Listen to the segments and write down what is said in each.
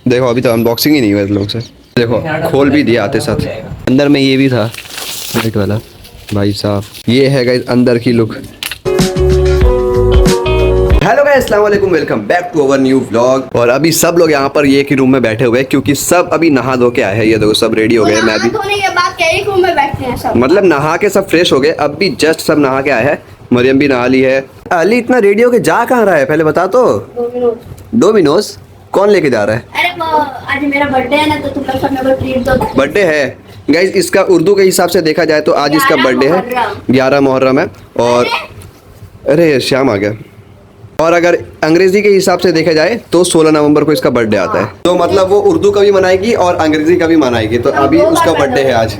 देखो अभी तो अनबॉक्सिंग ही नहीं हुआ इस लोग से। देखो खोल भी दिया आते साथ। अंदर में ये भी था वाइट वाला भाई साहब। ये है गाइस अंदर की लुक। हेलो गाइस, अस्सलाम वालेकुम, welcome back to our new vlog. और अभी सब लोग यहाँ पर एक ही रूम में बैठे हुए हैं क्योंकि सब अभी नहा धो के आए हैं। ये देखो सब रेडी हो गए। मैं भी धोने के बाद एक रूम में बैठते हैं सब। मतलब नहा के सब फ्रेश हो गए। अब भी जस्ट सब नहा के आए हैं। मरियम भी नहा ली है। अली इतना रेडी हो के जा कहाँ रहा है पहले बता तो। डोमिनोज कौन लेके जा रहा है? अरे आज मेरा बर्थडे है ना, तो तुम लोग सब मेरे को ट्रीट दो। बर्थडे है गाइस। इसका उर्दू के हिसाब से देखा जाए तो आज इसका बर्थडे है, 11 मुहर्रम है। और अरे श्याम आ गया। और अगर अंग्रेजी के हिसाब से देखा जाए तो 16 नवंबर को इसका बर्थडे आता है। तो मतलब वो उर्दू का भी मनाएगी और अंग्रेजी का भी मनाएगी। तो अभी उसका बर्थडे है आज।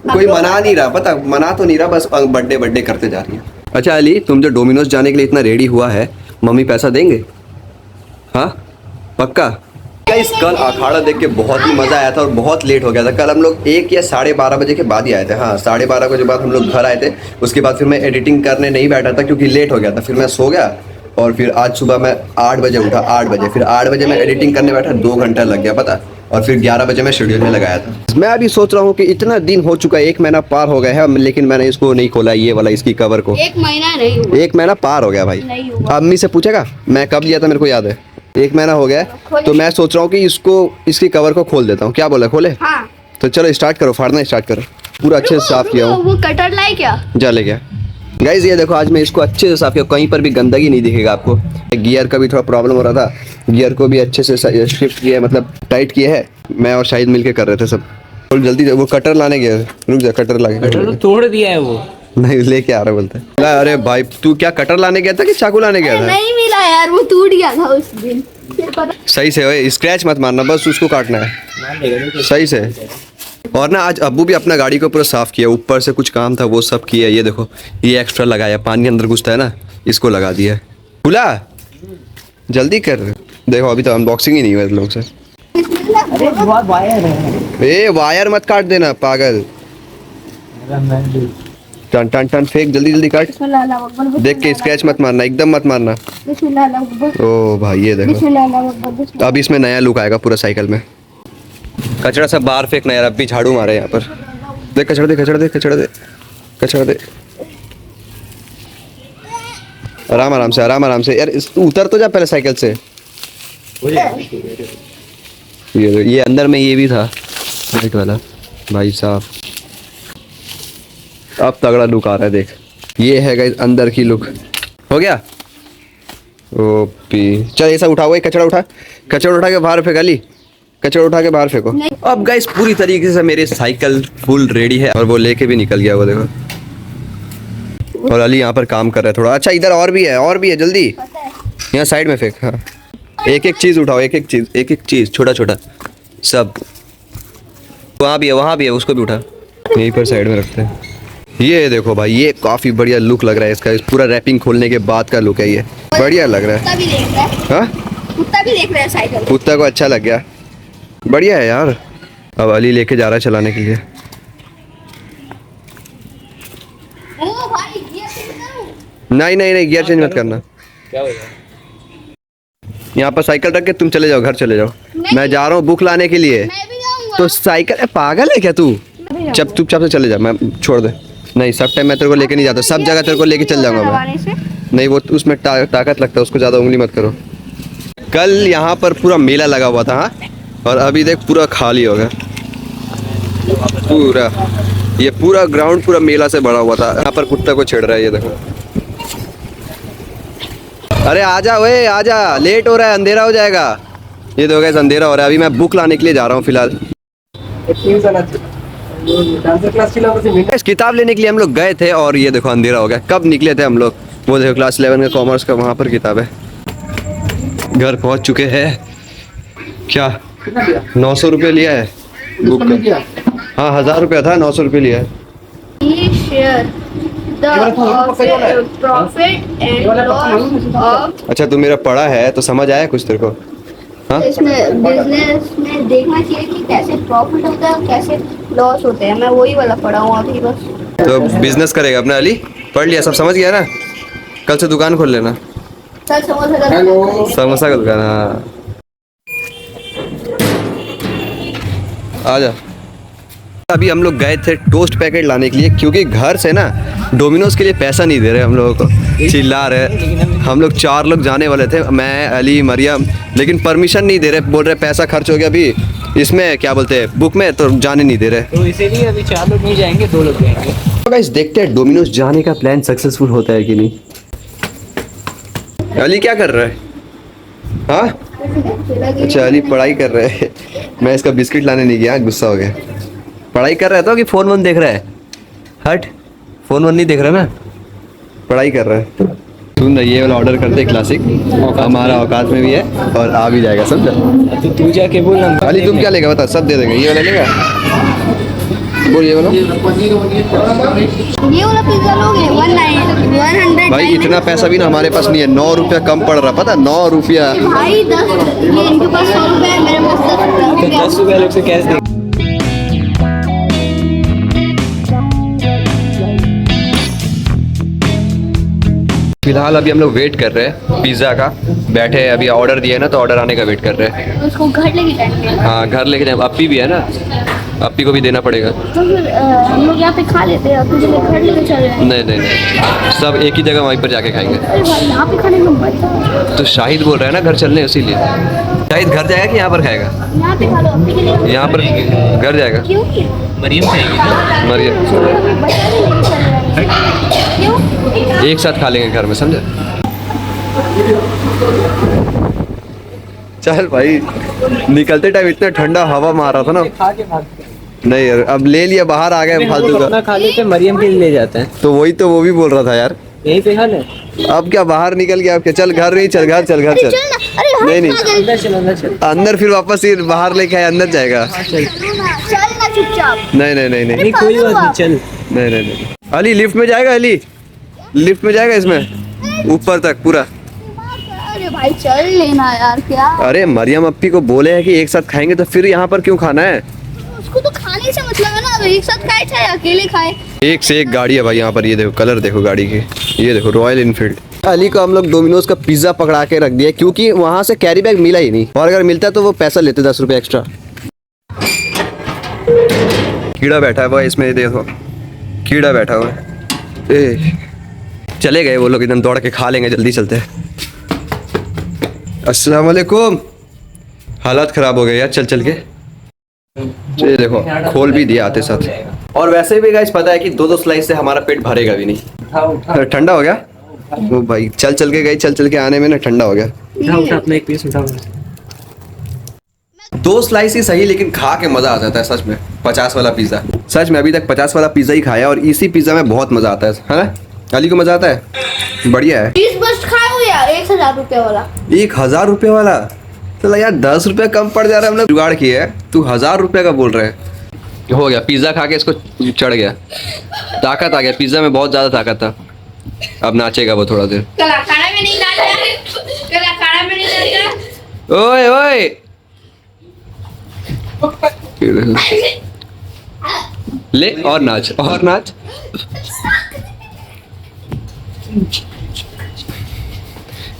कोई मना नहीं रहा, पता मना तो नहीं रहा, बस बर्थडे करते जा रही है। अच्छा अली, तुम जो डोमिनोज जाने के लिए इतना रेडी हुआ है, मम्मी पैसा देंगे? हाँ पक्का? गाइस कल अखाड़ा देख के बहुत ही मज़ा आया था और बहुत लेट हो गया था। कल हम लोग 1 या 12:30 बजे के बाद ही आए थे। हाँ 12:30 बजे बाद हम लोग घर आए थे। उसके बाद फिर मैं एडिटिंग करने नहीं बैठा था क्योंकि लेट हो गया था। फिर मैं सो गया और फिर आज सुबह मैं 8 बजे उठा। 8 बजे फिर 8 बजे मैं एडिटिंग करने बैठा, 2 घंटा लग गया पता। और फिर 11 बजे मैं शेड्यूल में लगाया था। मैं अभी सोच रहा हूँ कि इतना दिन हो चुका है, 1 महीना पार हो गया है, लेकिन मैंने इसको नहीं खोला ये वाला इसकी कवर को। 1 महीना नहीं हुआ। 1 महीना पार हो गया भाई। अम्मी से पूछेगा मैं कब लिया था, मेरे को याद है 1 महीना हो गया। तो मैं सोच रहा हूँ कि इसको इसकी कवर को खोल देता हूँ। क्या बोला, खोले? हाँ। तो चलो स्टार्ट करो, फाड़ना स्टार्ट करो। पूरा अच्छे से साफ किया हूँ। वो कटर लाए क्या? जा ले गया गाइज। ये देखो आज मैं इसको अच्छे से साफ किया, कहीं पर भी गंदगी नहीं दिखेगा आपको। गियर का भी थोड़ा प्रॉब्लम हो रहा था, गियर को भी अच्छे से शिफ्ट किया है, मतलब टाइट किया है। मैं और शाहिद मिलके कर रहे थे सब। और जल्दी वो कटर लाने गया, रुक जा कटर ला के। कटर तो तोड़ दिया है वो। नहीं लेके आ रहा बोलते हैं। अरे भाई तू क्या कटर लाने गया था कि चाकू लाने गया था? नहीं मिला यार, वो टूट गया था उस दिन। फिर पता सही से ओए, स्क्रैच मत मारना, बस उसको काटना है सही से। और ना आज अब्बू भी अपना गाड़ी को पूरा साफ किया, ऊपर से कुछ काम था वो सब किया। ये देखो ये एक्स्ट्रा लगाया, पानी अंदर घुसता है ना, इसको लगा दिया। खुला जल्दी कर। देखो अभी तो अनबॉक्सिंग ही नहीं हुआ इस लोग से। अरे बहुत वायर है। ए वायर मत काट देना पागल। टन टन टन फेंक, जल्दी जल्दी काट। देख के स्क्रैच मत मारना, एकदम मत मारना। ओ भाई ये देखो अब इसमें नया लुक आएगा पूरा साइकिल में। कचरा सब बाहर फेंकना यार, अब भी झाड़ू मारे यहाँ पर। देख कचरा दे कचरा दे कचरा दे कचरा दे। आराम आराम से आराम आराम से यार, उतर तो जा पहले साइकिल से। ये अंदर में ये भी था वाइट वाला भाई साहब। अब तगड़ा लुक आ रहा है देख। ये है गाइस अंदर की लुक। हो गया ओपी। चल ये सब उठा हुआ, कचरा उठा, कचरा उठा के बाहर फेंक अली, कचरा उठा के बाहर फेंको। अब गाइस पूरी तरीके से मेरी साइकिल फुल रेडी है और वो लेके भी निकल गया वो देखो। और अली यहाँ पर काम कर रहा है थोड़ा। अच्छा इधर और भी है जल्दी यहाँ साइड में फेंक। हाँ एक एक चीज़ उठाओ, एक एक चीज़ छोटा छोटा सब। वहाँ भी है उसको भी उठा, यहीं पर साइड में रखते हैं। ये देखो भाई ये काफ़ी बढ़िया लुक लग रहा है इसका। इस पूरा रैपिंग खोलने के बाद का लुक है ये, बढ़िया लग रहा है। हाँ कुत्ता भी देख रहा है साइकिल। कुत्ता को अच्छा लग गया, बढ़िया है यार। अब अली लेके जा रहा है चलाने के लिए। ओ भाई गियर चेंज करो। नहीं गियर चेंज मत करना। क्या हो गया? यहाँ पर साइकिल रख के तुम चले जाओ, घर चले जाओ। मैं जा रहा हूँ बुक लाने के लिए। मैं भी जाऊंगा। तो साइकिल पागल है क्या तू? चुपचाप से चले जा, मैं छोड़ दे। नहीं सब टाइम मैं तेरे को लेके नहीं जाता, सब जगह तेरे को लेके चल जाऊंगा मैं। नहीं वो उसमें ताकत लगता है, उसको ज़्यादा उंगली मत करो। कल यहाँ पर पूरा मेला लगा हुआ था। हाँ और अभी देख पूरा खाली हो गया पूरा। ये पूरा ग्राउंड पूरा मेला से भरा हुआ था। यहाँ पर कुत्ता को छेड़ रहा है ये देखो। अरे आजा ओए आजा, लेट हो रहा है, अंधेरा हो जाएगा। ये देखो गाइस अंधेरा हो रहा है। अभी मैं बुक लाने के लिए जा रहा हूँ फिलहाल। इस किताब लेने के लिए हम लोग गए थे और ये देखो अंधेरा हो गया। कब निकले थे हम लोग? वो देखो क्लास 11 का कॉमर्स का वहाँ पर किताब है। घर पहुँच चुके हैं। क्या 900 रुपये लिया है बुक का? हाँ 1000 रुपया था, 900 रुपये लिया है। अच्छा तू मेरा पढ़ा है तो समझ आया कुछ तेरे को? हाँ इसमें बिजनेस में देखना चाहिए कि कैसे प्रॉफिट होता है और कैसे लॉस होते हैं। मैं वही वाला पढ़ा हूँ अभी बस। तो बिजनेस करेगा अपना अली? पढ़ लिया, सब समझ गया ना? कल से दुकान खोल लेना। समोसा का समोसा का दुकान। हाँ आजा। अभी हम लोग गए थे टोस्ट पैकेट लाने के लिए क्योंकि घर से ना डोमिनोज के लिए पैसा नहीं दे रहे हम लोगों को, चिल्ला रहे। हम लोग 4 लोग जाने वाले थे, मैं, अली, मरियम, लेकिन परमिशन नहीं दे रहे, बोल रहे पैसा खर्च हो गया अभी इसमें, क्या बोलते हैं, बुक में, तो जाने नहीं दे रहे। तो इसीलिए अभी 4 लोग नहीं जाएंगे, 2 लोग जाएंगे। तो गाइस देखते हैं डोमिनोज जाने का प्लान सक्सेसफुल होता है कि नहीं। अली क्या कर रहा है? हाँ अच्छा, अली पढ़ाई कर रहे हैं। मैं इसका बिस्किट लाने नहीं गया, गुस्सा हो गया। पढ़ाई कर रहा था कि फोन वोन देख रहा है? हट, फोन वोन नहीं देख रहा ना, पढ़ाई कर रहा है। सुन, ये वाला ऑर्डर कर दे, क्लासिक, हमारा औकात में भी है और आ भी जाएगा, समझा? तो तू जाके बोल ना। अली तुम क्या लेगा बता, सब दे देंगे। ये वाला लेगा? बोल ये वाला। ये वाला पिज्जा लोगे 100 भाई इतना पैसा भी ना हमारे पास नहीं है, 9 रुपया कम पड़ रहा, पता, 9 रुपया। भाई 10, ये इनके पास 100 रुपए है, मेरे पास 10 तो रुपए। 10 रुपये लोग से कैश दे। फिलहाल अभी हम लोग वेट कर रहे हैं पिज़्ज़ा का, बैठे हैं अभी, ऑर्डर दिया है ना तो ऑर्डर आने का वेट कर रहे हैं। उसको घर लेके जाएंगे। हाँ घर लेके जाए, अप्पी भी है ना, अप्पी को भी देना पड़ेगा। तो फिर हम लोग यहाँ पे खा लेते हैं, कुछ लोग घर लेके चले जाएंगे। नहीं नहीं नहीं, सब एक ही जगह वहीं पर जाके खाएंगे। अरे भाई यहाँ पे खाने में मजा है। तो शाहिद बोल रहा है ना घर चलने, इसीलिए। शाहिद घर जाएगा कि यहाँ पर खाएगा? यहाँ पे खा लो, अपने के लिए। यहाँ पर घर जाएगा। क्यों? मरियम खाएगी ना? मरियम बच्चा भी लेके चले जाएंगे। क्यों? एक साथ खा लेंगे घर में, समझे? चल भाई, निकलते टाइम इतना ठंडा हवा मार रहा था ना। खा के भाग। नहीं यार, अब ले लिया, बाहर आ गए फालतू अपना का। खा लेते, मरियम के लिए ले जाते हैं। तो वही तो वो भी बोल रहा था यार, यहीं पे खा ले। अब क्या बाहर निकल गया, अब क्या, चल घर नहीं, चल घर, चल घर, अरे चल। चल ना, अरे हम नहीं नहीं, खा गए। अंदर चल, अंदर चल। अंदर फिर वापस ये बाहर लेके आए, अंदर जाएगा। चल। चल ना चुपचाप। नहीं नहीं नहीं नहीं नहीं कोई बात नहीं, चल। नहीं नहीं नहीं। अली लिफ्ट में जाएगा, अली लिफ्ट में जाएगा, इसमें ऊपर तक पूरा। अरे भाई चल लेना यार, क्या? अरे मरियम अप्पी को बोले हैं कि एक साथ खाएंगे, तो फिर यहाँ पर क्यों खाना है? उसको तो खाने से मतलब है ना, अब एक साथ खाए चाहे अकेले खाए। एक से एक गाड़ी है भाई यहाँ पर, ये देखो कलर देखो गाड़ी की, ये देखो रॉयल इनफील्ड। अली को हम लोग डोमिनोज का पिज्जा पकड़ा के रख दिया क्योंकि वहाँ से कैरी बैग मिला ही नहीं, और अगर मिलता तो वो पैसा लेते 10 रुपये एक्स्ट्रा। कीड़ा बैठा है भाई इसमें, देखो कीड़ा बैठा हुआ है। ए, चले गए वो लोग, एकदम दौड़ के खा लेंगे, जल्दी चलते हैं। अस्सलाम वालेकुम। हालात खराब हो गए यार, चल चल के। ये देखो खोल भी दिया आते साथ। और वैसे भी गाइस पता है कि 2-2 स्लाइस से हमारा पेट भरेगा भी नहीं। उठा उठा ठंडा हो गया वो भाई, चल चल के गई, चल चल के आने में ना ठंडा हो गया। उठा उठा अपना एक पीस उठा। 2 स्लाइस ही सही, लेकिन खा के मजा आ जाता है सच में। 50 वाला पिज्जा, सच में अभी तक 50 वाला पिज्जा ही खाया, और इसी पिज्जा में बहुत मजा आता है ना? अली को मजा आता है, बढ़िया है। 20 बस खाए हो यार, 1000 रुपए वाला। 1000 रुपये वाला? चला यार 10 रुपये कम पड़ जा रहा है, हमने जुगाड़ किया है, तू 1000 रुपये का बोल रहे हैं। हो गया पिज्जा खा के, इसको चढ़ गया, ताकत आ गया, पिज्जा में बहुत ज्यादा ताकत था। अब नाचेगा वो थोड़ा देर। कलाकारा में नहीं नाचता, कलाकारा में नहीं नाचता। ओए ओए, ले और नाच, और नाच।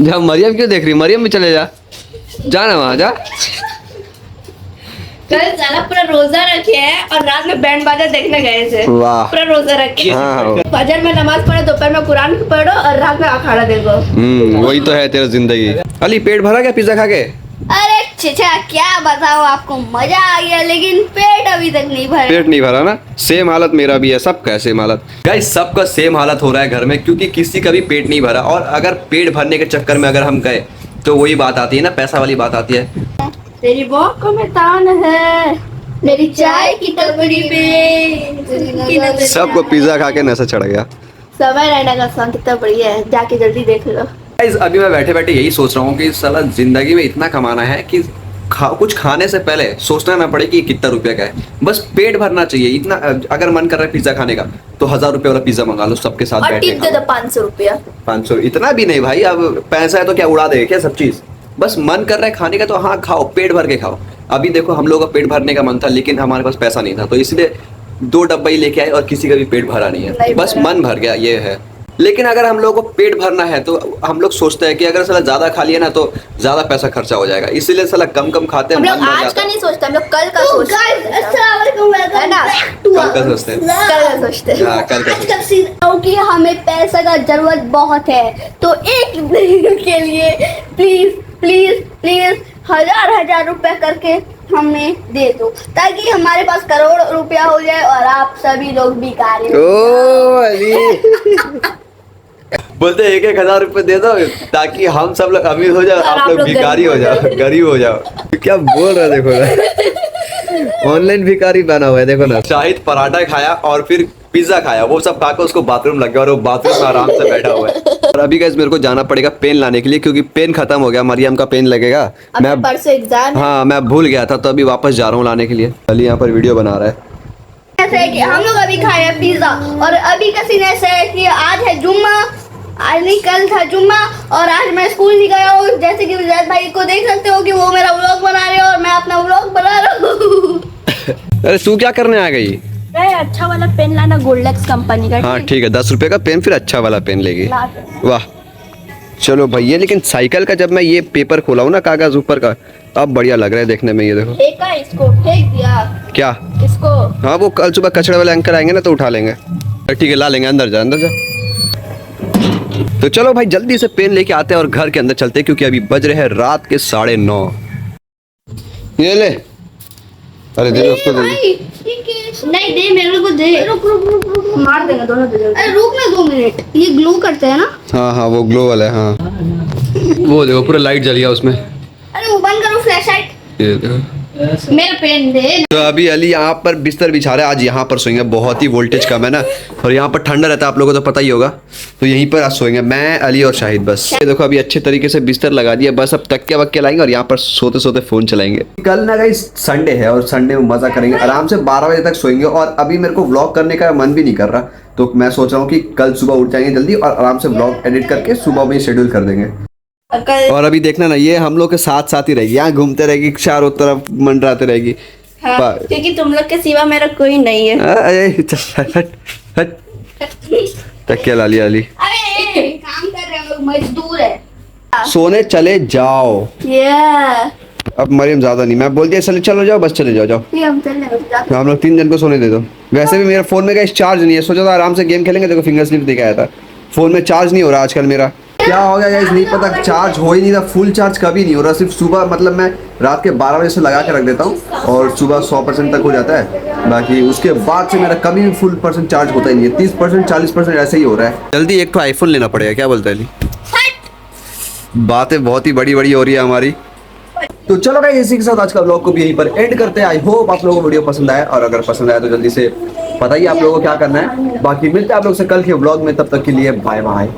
जा, मरियम क्यों देख रही? मरियम भी चले जा, जा ना वहाँ जा। कल साला पूरा रोजा रखे हैं और रात में बैंड बाजा देखने गए थे। वाह। पूरा रोजा रखे। हाँ। फजर में नमाज पढ़ो, दोपहर में कुरान पढ़ो और रात में अखाड़ा देखो। वही तो है तेरा जिंदगी। अली पेट भरा क्या पिज्जा खा के? अरे चिचा क्या बताओ आपको, मजा आ गया लेकिन पेट अभी तक नहीं भरा। पेट नहीं भरा ना? सेम हालत मेरा भी है, सबका है सेम हालत। गाइस सबका सेम हालत हो रहा है घर में, क्योंकि किसी का भी पेट नहीं भरा। और अगर पेट भरने के चक्कर में अगर हम गए तो वही बात आती है ना, पैसा वाली बात आती है। तेरी बॉक में तान है, मेरी चाय की टपरी पे। सबको पिज्जा खा के नशा चढ़ गया। समय रहने का सॉन्ग कितना बढ़िया है, जाके जल्दी देख लो। गाइस अभी मैं बैठे बैठे यही सोच रहा हूँ कि साला जिंदगी में इतना कमाना है कि कुछ खाने से पहले सोचना ना पड़े कि कितना रुपया का है, बस पेट भरना चाहिए। इतना अगर मन कर रहा है पिज्जा खाने का तो 1000 रुपये वाला पिज्जा मंगा लो, सबके साथ और बैठ टिप दे दो 500 रुपया। 500 इतना भी नहीं भाई, अब पैसा है तो क्या उड़ा देगा क्या सब चीज? बस मन कर रहा है खाने का तो हाँ खाओ, पेट भर के खाओ। अभी देखो हम लोग का पेट भरने का मन था, लेकिन हमारे पास पैसा नहीं था, तो इसलिए 2 डब्बा ही लेके आए और किसी का भी पेट भरा नहीं है, बस मन भर गया, ये है। लेकिन अगर हम लोगों को पेट भरना है तो हम लोग सोचते हैं कि अगर साला ज्यादा खा लिया ना तो ज्यादा पैसा खर्चा हो जाएगा, इसीलिए साला कम कम खाते हैं। हम लोग मन भर आज जाता का है। नहीं सोचते, हम लोग कल का सोचते हैं ना, कल का सोचते हैं। कल का सोचते हैं। हाँ, कल का सोचते हैं। क्योंकि हमें पैसे का जरूरत बहुत है, तो एक दिन के लिए प्लीज प्लीज प्लीज 1000 रुपए करके हमें दे दो, ताकि हमारे पास करोड़ रुपया हो जाए और आप सभी लोग भिखारी हो ओ अली बोलते 1,000 रुपए दे दो ताकि हम सब लोग अमीर हो जाओ, आप लोग भिखारी हो जाओ, गरीब हो जाओ। क्या बोल रहा है देखो ना, ऑनलाइन भिखारी बना हुआ है देखो ना। शाहिद पराठा खाया और फिर पिज्जा खाया, वो सब खाकर उसको बाथरूम लग गया और वो बाथरूम में आराम से बैठा हुआ है। और अभी गाइस मेरे को जाना पड़ेगा पेन लाने के लिए, क्योंकि पेन खत्म हो गया, मरियम का पेन लगेगा। मैं परसों एग्जाम हाँ मैं भूल गया था, तो अभी वापस जा रहा हूँ लाने के लिए। अली यहाँ पर वीडियो बना रहा है। ऐसे है कि हम लोग अभी खाए हैं पिज्जा, और अभी का सीन ऐसा है कि आज है जुम्मा, आज नहीं कल था जुम्मा, और आज मैं स्कूल नहीं गया हूँ। जैसे कि विजात भाई को देख सकते हो कि वो मेरा व्लॉग बना रहे हो और मैं अपना व्लॉग बना रहा हूँ। अरे तू क्या करने आ गई? अच्छा वाला पेन लाना, गोल्डेक्स कंपनी का। हाँ ठीक है, 10 रुपए का पेन, फिर अच्छा वाला पेन लेगी। वाह चलो भैया, लेकिन साइकिल का जब मैं ये पेपर खोला हूँ ना, कागज ऊपर का, अब बढ़िया लग रहा है देखने में। ये देखो फेंका इसको, फेंक दिया क्या? इसको। हाँ वो कल सुबह कचड़े वाले अंकल आएंगे ना तो उठा लेंगे। ठीक है ला लेंगे, अंदर जा अंदर जा। तो चलो भाई जल्दी से पेन लेके आते हैं और घर के अंदर चलते हैं, क्योंकि अभी बज रहे हैं रात के 9:30। ये ले, अरे दे दे उसको, दे दे। नहीं दे मेरे को दे। रुक रुक रुक रुक, मार देगा दोनों दे। अरे रुक ना 2 मिनट, ये ग्लू करते हैं ना। हाँ हाँ वो ग्लो वाला है। हाँ वो देखो पूरा लाइट जल गया उसमें। अरे वो बंद करो फ्लैश लाइट। ये देखो। मेरा पेन दे। तो अभी अली यहाँ पर बिस्तर बिछा रहा है, आज यहाँ पर सोएंगे, बहुत ही वोल्टेज कम है ना, और यहाँ पर ठंडा रहता है, आप लोगों को तो पता ही होगा। तो यहीं पर आज सोएंगे मैं, अली और शाहिद बस। ये देखो अभी अच्छे तरीके से बिस्तर लगा दिया, बस अब तकिया वक्के लाएंगे और यहाँ पर सोते सोते फोन चलाएंगे। कल ना गाइस संडे है और संडे में मजा करेंगे, आराम से 12 बजे तक सोएंगे। और अभी मेरे को व्लॉग करने का मन भी नहीं कर रहा, तो मैं सोच रहा हूँ कि कल सुबह उठ जाएंगे जल्दी और आराम से व्लॉग एडिट करके सुबह में शेड्यूल कर देंगे। और अभी देखना ना, ये हम लोग के साथ साथ ही रहेगी, यहाँ घूमते रहेगी, चारों तरफ मंडराते रहेगी। हाँ, क्योंकि तुम लोग के सिवा मेरा कोई नहीं है। हट तकिया ला लिया अली। अरे काम कर रहे हैं हम लोग, मजदूर है। सोने चले जाओ। अब मरियम ज्यादा नहीं, मैं बोल दिया चले चलो जाओ, बस चले जाओ जाओ। हम चल रहे हम लोग 3 जन को सोने दे दो। वैसे भी मेरा फोन में गाइस चार्ज नहीं है, सोचा था आराम से गेम खेलेंगे, देखो फिंगर स्लिप दिखाया था। फोन में चार्ज नहीं हो रहा आजकल मेरा, क्या हो गया गाइस नहीं पता, चार्ज हो ही नहीं रहा, फुल चार्ज कभी नहीं हो रहा। सिर्फ सुबह मतलब मैं रात के 12 बजे से लगा के रख देता हूँ और सुबह 100% तक हो जाता है, बाकी उसके बाद से मेरा कभी भी फुल % चार्ज होता ही नहीं है। 30% 40% ऐसे ही हो रहा है। जल्दी एक तो आईफोन लेना पड़ेगा, क्या बोलता है अली? बातें बहुत ही बड़ी बड़ी हो रही है हमारी। तो चलो गाइस इसी के साथ आज का व्लॉग को भी यहीं पर एंड करते हैं। आई होप आप लोगों को वीडियो पसंद आया, और अगर पसंद आया तो जल्दी से बताइए आप लोगों को क्या करना है। बाकी मिलते हैं आप लोग से कल के व्लॉग में, तब तक के लिए बाय बाय।